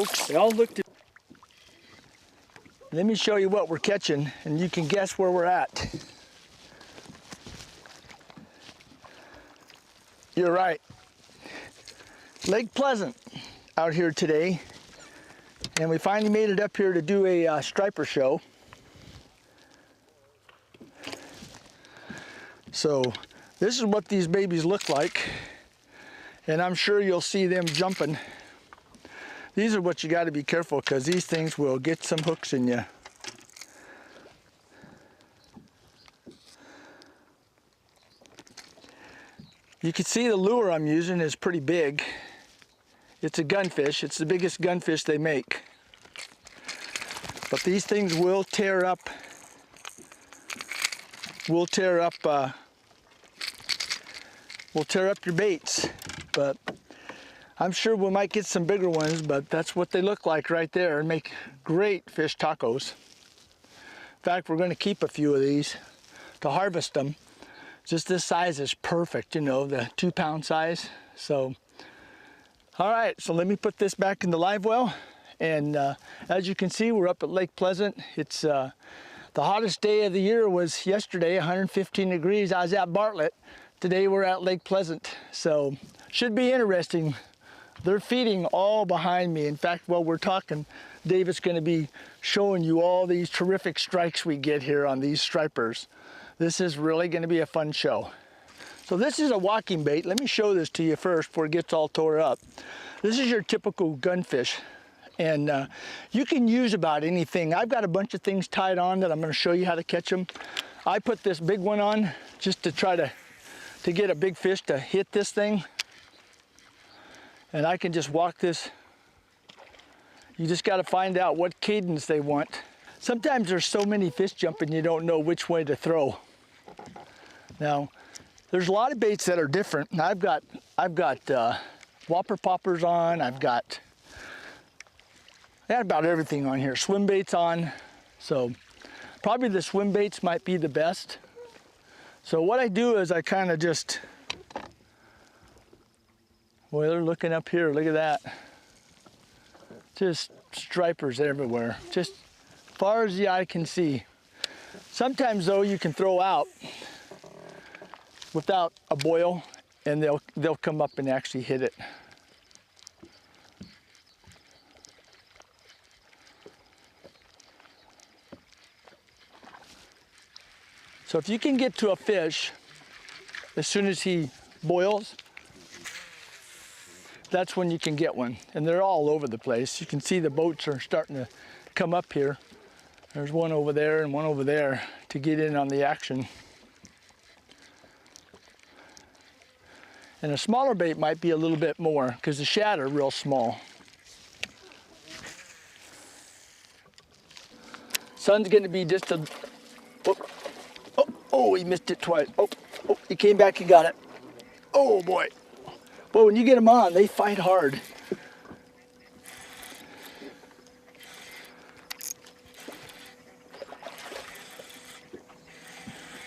folks. They all look. Let me show you what we're catching, and you can guess where we're at. You're right. Lake Pleasant out here today, and we finally made it up here to do a striper show. So this is what these babies look like, and I'm sure you'll see them jumping. These are what you got to be careful, because these things will get some hooks in you. You can see the lure I'm using is pretty big. It's a gunfish. It's the biggest gunfish they make. But these things will tear up. Will tear up your baits. But I'm sure we might get some bigger ones, but that's what they look like right there, and make great fish tacos. In fact, we're going to keep a few of these to harvest them. Just this size is perfect, you know, the 2-pound size. So, all right, so let me put this back in the live well. And as you can see, we're up at Lake Pleasant. It's the hottest day of the year was yesterday, 115 degrees. I was at Bartlett. Today we're at Lake Pleasant. So, should be interesting. They're feeding all behind me. In fact, while we're talking, David's going to be showing you all these terrific strikes we get here on these stripers. This is really going to be a fun show. So this is a walking bait. Let me show this to you first before it gets all tore up. This is your typical gunfish, and you can use about anything. I've got a bunch of things tied on that I'm going to show you how to catch them. I put this big one on just to try to get a big fish to hit this thing. And I can just walk this. You just got to find out what cadence they want. Sometimes there's so many fish jumping you don't know which way to throw. Now, there's a lot of baits that are different. I've got whopper poppers on. I got about everything on here. Swim baits on. So probably the swim baits might be the best. So what I do is I kind of just, well, they're looking up here. Look at that. Just stripers everywhere. Just far as the eye can see. Sometimes though you can throw out without a boil, and they'll come up and actually hit it. So if you can get to a fish as soon as he boils, that's when you can get one. And they're all over the place. You can see the boats are starting to come up here. There's one over there and one over there to get in on the action. And a smaller bait might be a little bit more, because the shad are real small. Sun's going to be just a... Oh, he missed it twice. Oh, he came back, he got it. Oh boy. Boy, when you get them on, they fight hard.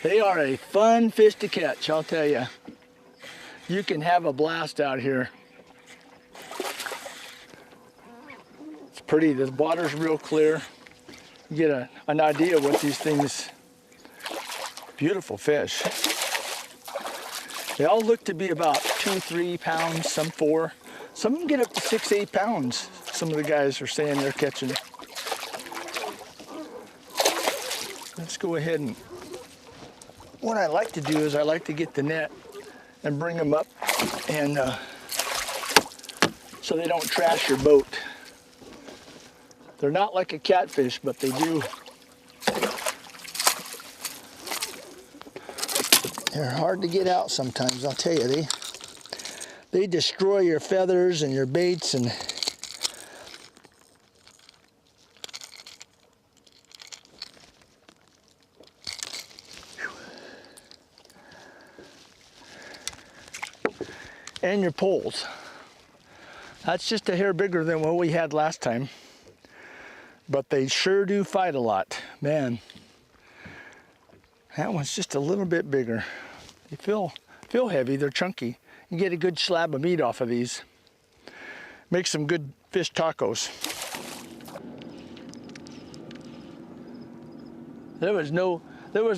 They are a fun fish to catch, I'll tell you. You can have a blast out here. It's pretty, the water's real clear. You get an idea what these things, beautiful fish. They all look to be about 2-3 pounds, some 4. Some of them get up to 6-8 pounds. Some of the guys are saying they're catching. Let's go ahead and, what I like to do is I like to get the net and bring them up, and so they don't trash your boat. They're not like a catfish, but they do. They're hard to get out sometimes, I'll tell you. They destroy your feathers and your baits, and your poles. That's just a hair bigger than what we had last time, but they sure do fight a lot. Man, that one's just a little bit bigger. They feel heavy, they're chunky. You get a good slab of meat off of these. Make some good fish tacos. There was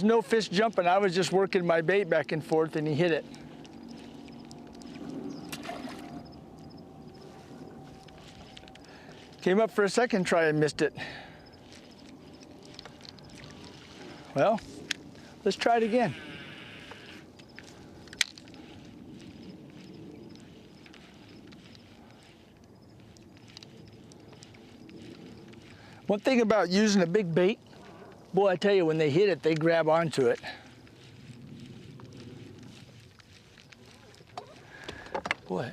no fish jumping. I was just working my bait back and forth and he hit it. Came up for a second try and missed it. Well, let's try it again. One thing about using a big bait, boy, I tell you, when they hit it, they grab onto it. Boy.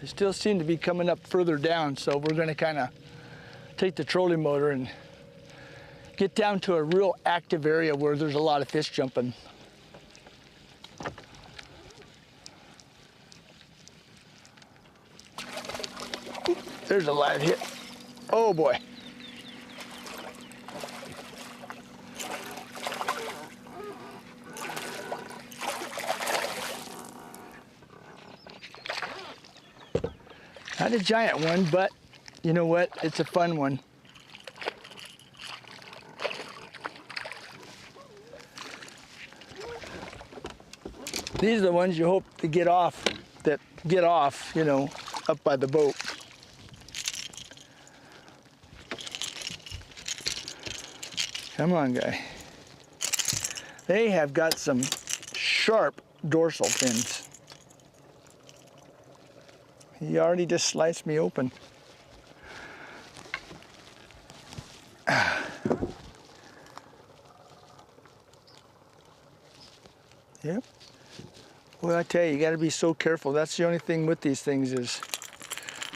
They still seem to be coming up further down, so we're going to kind of take the trolling motor and get down to a real active area where there's a lot of fish jumping. Oop, there's a live hit. Oh boy. Not a giant one, but you know what? It's a fun one. These are the ones you hope to get off, you know, up by the boat. Come on, guy. They have got some sharp dorsal fins. He already just sliced me open. Yep. Well, I tell you, you got to be so careful. That's the only thing with these things is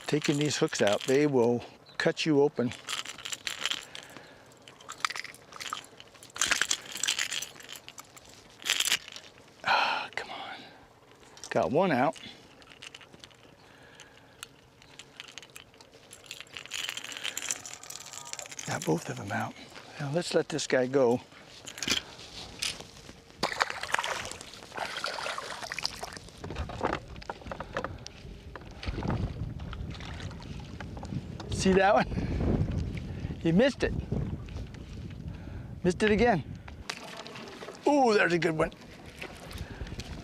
taking these hooks out. They will cut you open. Ah, come on. Got one out. Got both of them out. Now let's let this guy go. See that one? You missed it. Missed it again. Ooh, there's a good one.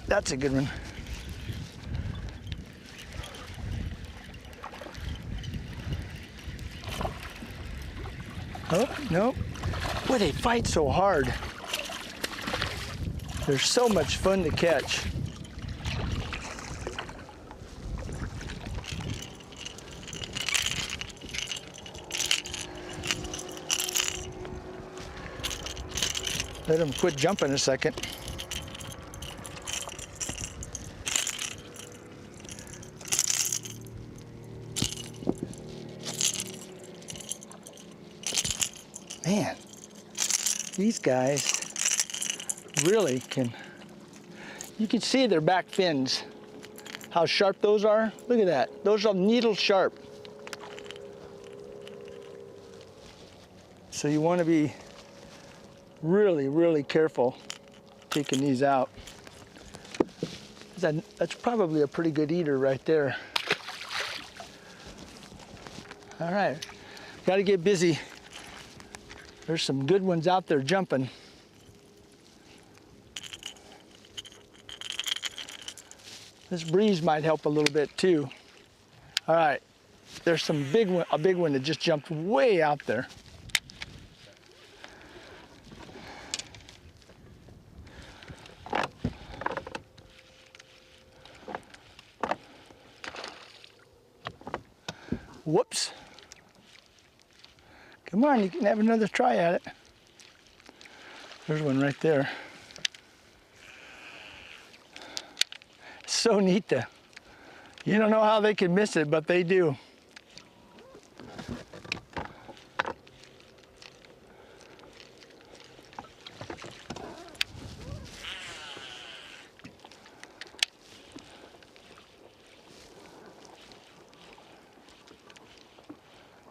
That's a good one. Oh, no. Boy, they fight so hard. They're so much fun to catch. Let them quit jumping a second. Man, these guys really can, you can see their back fins, how sharp those are. Look at that, those are needle sharp. So you want to be really, really careful taking these out. That's probably a pretty good eater right there. All right, got to get busy. There's some good ones out there jumping. This breeze might help a little bit too. All right, there's a big one that just jumped way out there. Whoops. Come on, you can have another try at it. There's one right there. So neat to, you don't know how they can miss it, but they do.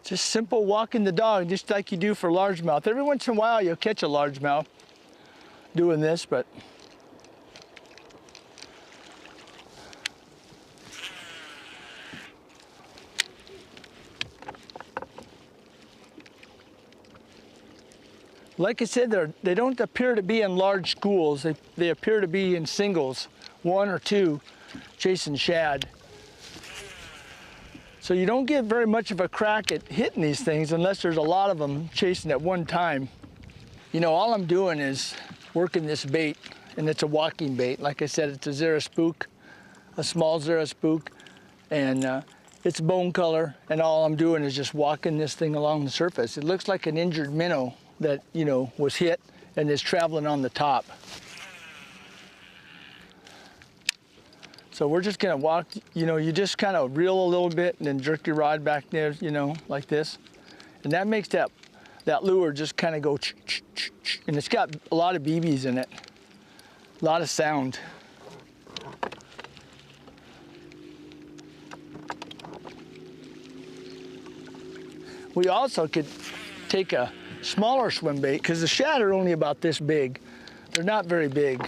Just simple walking the dog, just like you do for largemouth. Every once in a while, you'll catch a largemouth doing this, but Like I said, they don't appear to be in large schools. They appear to be in singles, 1 or 2, chasing shad. So you don't get very much of a crack at hitting these things unless there's a lot of them chasing at one time. You know, all I'm doing is working this bait, and it's a walking bait. Like I said, it's a Zara spook, a small Zara spook, and it's bone color, and all I'm doing is just walking this thing along the surface. It looks like an injured minnow that, you know, was hit and is traveling on the top. So we're just gonna walk, you know, you just kind of reel a little bit and then jerk your rod back there, you know, like this. And that makes that lure just kind of go ch-ch-ch-ch. And it's got a lot of BBs in it, a lot of sound. We also could take a smaller swim bait, because the shad are only about this big. They're not very big.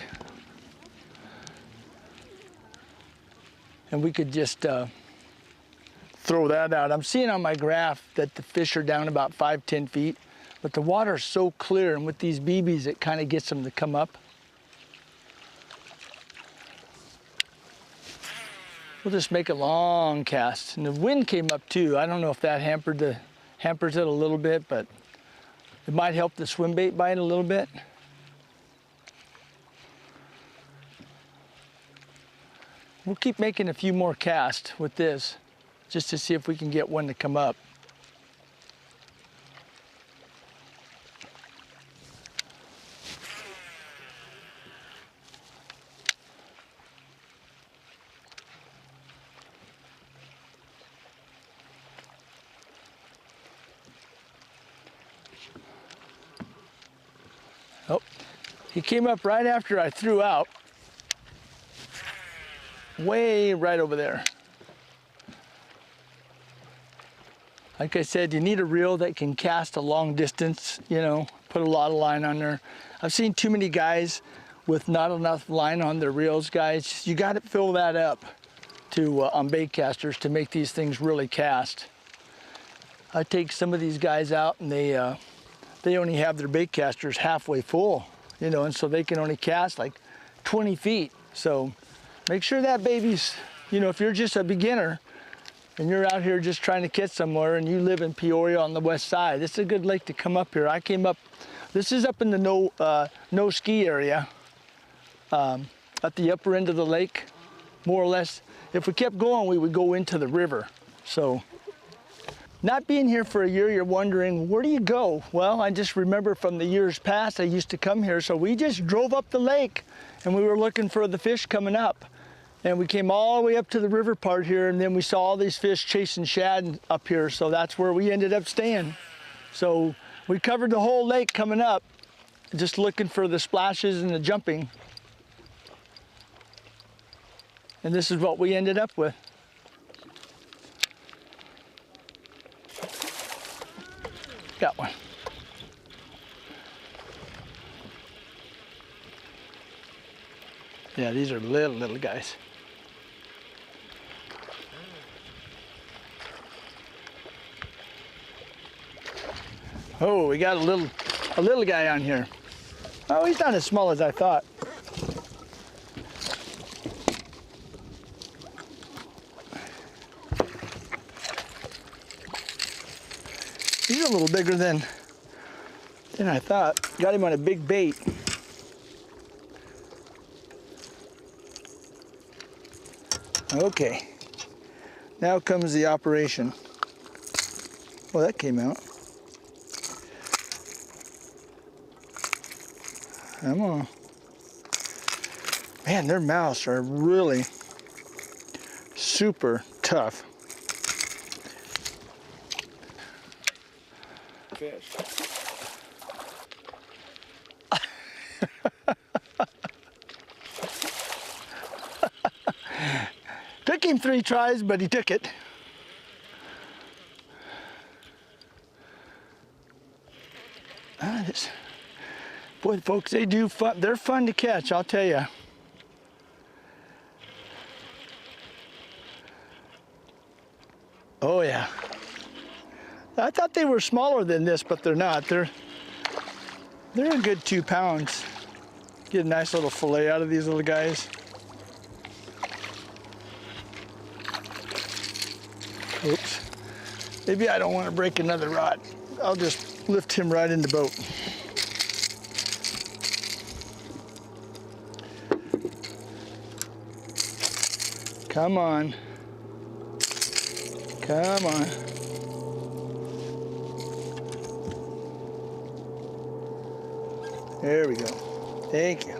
And we could just throw that out. I'm seeing on my graph that the fish are down about 5-10 feet, but the water's so clear, and with these BBs, it kind of gets them to come up. We'll just make a long cast. And the wind came up too. I don't know if that hampers it a little bit, but it might help the swim bait bite a little bit. We'll keep making a few more casts with this, just to see if we can get one to come up. Oh, he came up right after I threw out. Way right over there. Like I said, you need a reel that can cast a long distance, you know, put a lot of line on there. I've seen too many guys with not enough line on their reels, guys. You got to fill that up to on bait casters to make these things really cast. I take some of these guys out, and they only have their bait casters halfway full, you know, and so they can only cast like 20 feet. So make sure that baby's, you know, if you're just a beginner and you're out here just trying to catch somewhere and you live in Peoria on the west side, this is a good lake to come up here. I came up, this is up in the no ski area at the upper end of the lake, more or less. If we kept going, we would go into the river. So not being here for a year, you're wondering, where do you go? Well, I just remember from the years past, I used to come here. So we just drove up the lake and we were looking for the fish coming up. And we came all the way up to the river part here, and then we saw all these fish chasing shad up here, so that's where we ended up staying. So we covered the whole lake coming up, just looking for the splashes and the jumping. And this is what we ended up with. Got one. Yeah, these are little guys. Oh, we got a little guy on here. Oh, he's not as small as I thought. He's a little bigger than I thought. Got him on a big bait. Okay, now comes the operation. Well, that came out. Come on. Man, their mouths are really super tough. Fish. Took him 3 tries, but he took it. Boy, folks, they do fun. They're fun to catch, I'll tell you. Oh yeah. I thought they were smaller than this, but they're not. They're a good 2 pounds. Get a nice little fillet out of these little guys. Oops. Maybe I don't want to break another rod. I'll just lift him right in the boat. Come on. Come on. There we go. Thank you.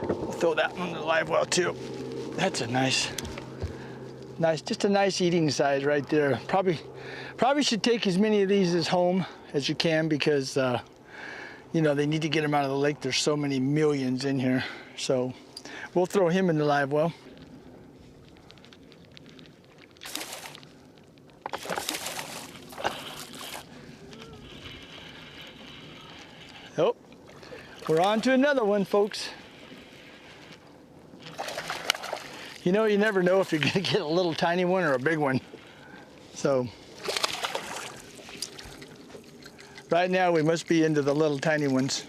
We'll throw that one in the live well too. That's a nice, just a nice eating size right there. Probably should take as many of these as home as you can because you know, they need to get them out of the lake. There's so many millions in here. So we'll throw him in the live well. Oh, we're on to another one, folks. You know, you never know if you're gonna get a little tiny one or a big one. So right now we must be into the little tiny ones.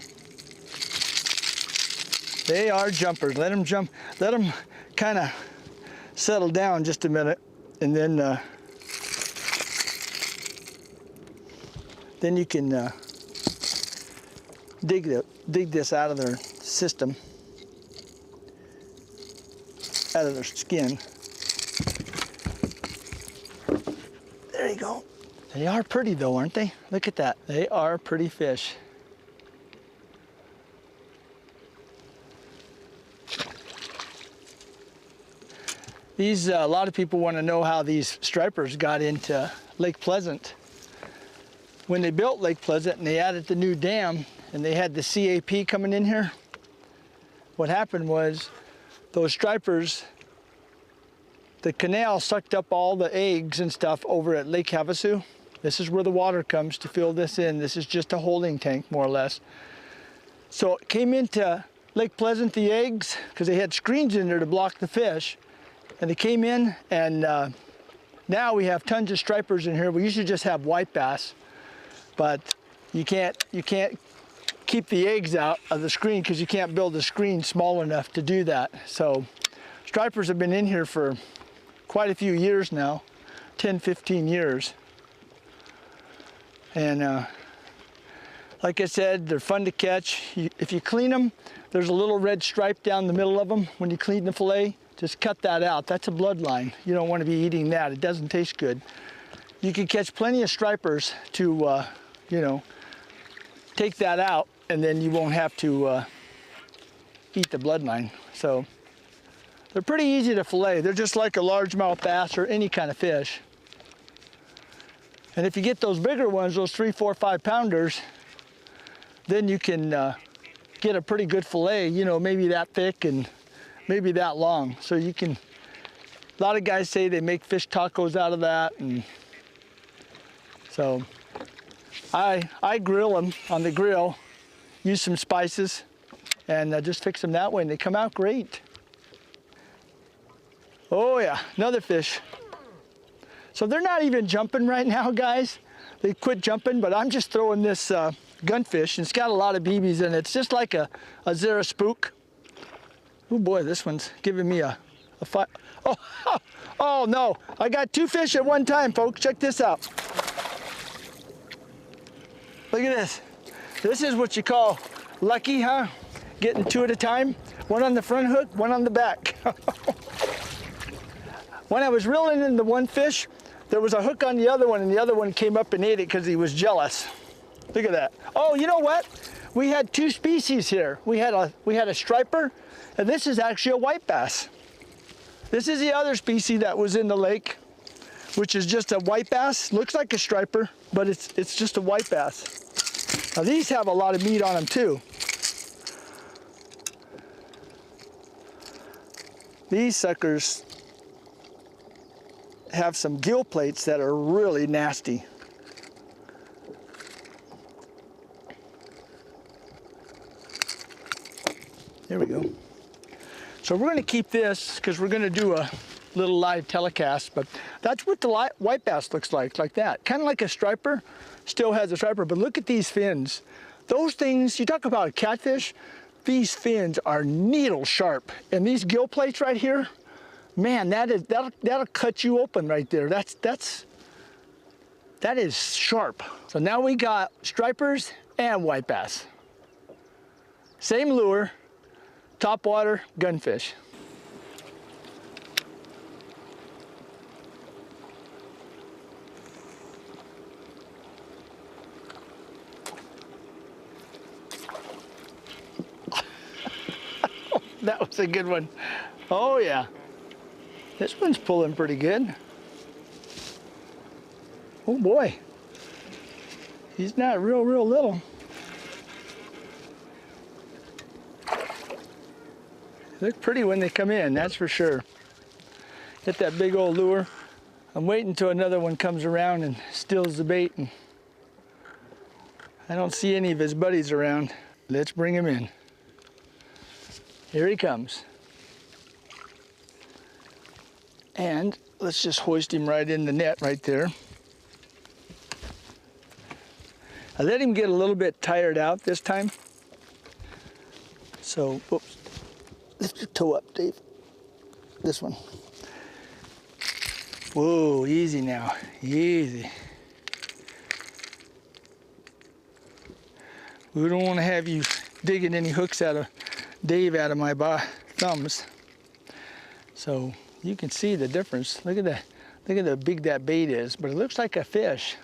They are jumpers. Let them jump. Let them kind of settle down just a minute, and then you can dig this out of their system, out of their skin. There you go. They are pretty though, aren't they? Look at that. They are pretty fish. These, a lot of people want to know how these stripers got into Lake Pleasant. When they built Lake Pleasant and they added the new dam and they had the CAP coming in here, what happened was those stripers, the canal sucked up all the eggs and stuff over at Lake Havasu. This is where the water comes to fill this in. This is just a holding tank, more or less. So it came into Lake Pleasant, the eggs, because they had screens in there to block the fish. And they came in, and now we have tons of stripers in here. We usually just have white bass, but you can't keep the eggs out of the screen because you can't build a screen small enough to do that. So stripers have been in here for quite a few years now, 10, 15 years. And like I said, they're fun to catch. If you clean them, there's a little red stripe down the middle of them when you clean the fillet. Just cut that out. That's a bloodline. You don't want to be eating that. It doesn't taste good. You can catch plenty of stripers to, you know, take that out, and then you won't have to eat the bloodline. So they're pretty easy to fillet. They're just like a largemouth bass or any kind of fish. And if you get those bigger ones, those 3, 4, 5 pounders, then you can get a pretty good fillet, you know, maybe that thick and maybe that long. So you can, a lot of guys say they make fish tacos out of that. And so I grill them on the grill, use some spices, and just fix them that way, and they come out great. Oh yeah, another fish. So they're not even jumping right now, guys. They quit jumping, but I'm just throwing this gunfish, and it's got a lot of BBs in it. It's just like a Zara spook. Oh boy, this one's giving me a fight. Oh no, I got 2 fish at one time, folks. Check this out. Look at this. This is what you call lucky, huh? Getting 2 at a time. One on the front hook, one on the back. When I was reeling in the one fish, there was a hook on the other one, and the other one came up and ate it because he was jealous. Look at that. Oh, you know what? We had 2 species here. We had a striper, and this is actually a white bass. This is the other species that was in the lake, which is just a white bass. Looks like a striper, but it's just a white bass. Now these have a lot of meat on them too. These suckers have some gill plates that are really nasty. There we go. So we're going to keep this because we're going to do a little live telecast, but that's what the white bass looks like that. Kind of like a striper, still has a striper, but look at these fins. Those things, you talk about a catfish, these fins are needle sharp. And these gill plates right here, man, that'll cut you open right there. That is sharp. So now we got stripers and white bass. Same lure, topwater, gunfish. That was a good one. Oh yeah. This one's pulling pretty good. Oh boy. He's not real little. They look pretty when they come in, that's for sure. Hit that big old lure. I'm waiting until another one comes around and steals the bait, and I don't see any of his buddies around. Let's bring him in. Here he comes. And let's just hoist him right in the net right there. I let him get a little bit tired out this time. So, oops, lift your toe up, Dave. This one. Whoa, easy now, easy. We don't want to have you digging any hooks out of Dave out of my thumbs. So you can see the difference. Look at how big that bait is, but it looks like a fish.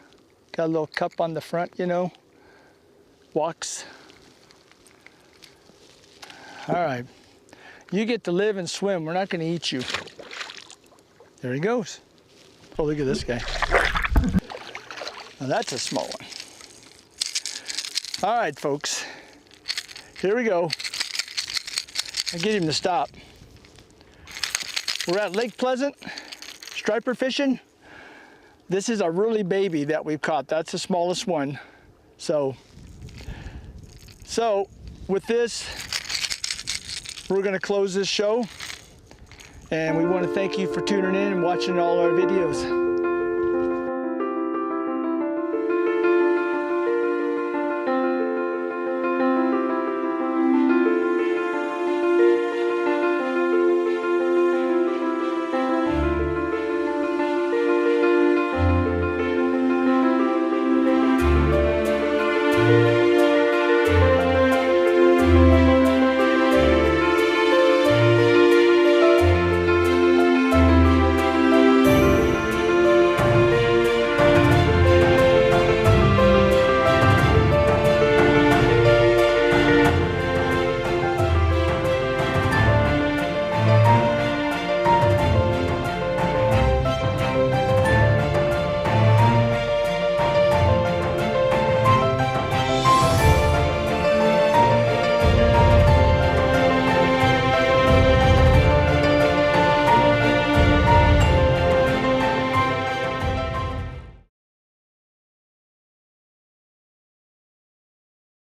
Got a little cup on the front, you know. Walks. All right, you get to live and swim. We're not going to eat you. There he goes. Oh, look at this guy. Now that's a small one. All right, folks. Here we go. I get him to stop. We're at Lake Pleasant, striper fishing. This is a really baby that we've caught. That's the smallest one. So with this, we're gonna close this show. And we want to thank you for tuning in and watching all our videos.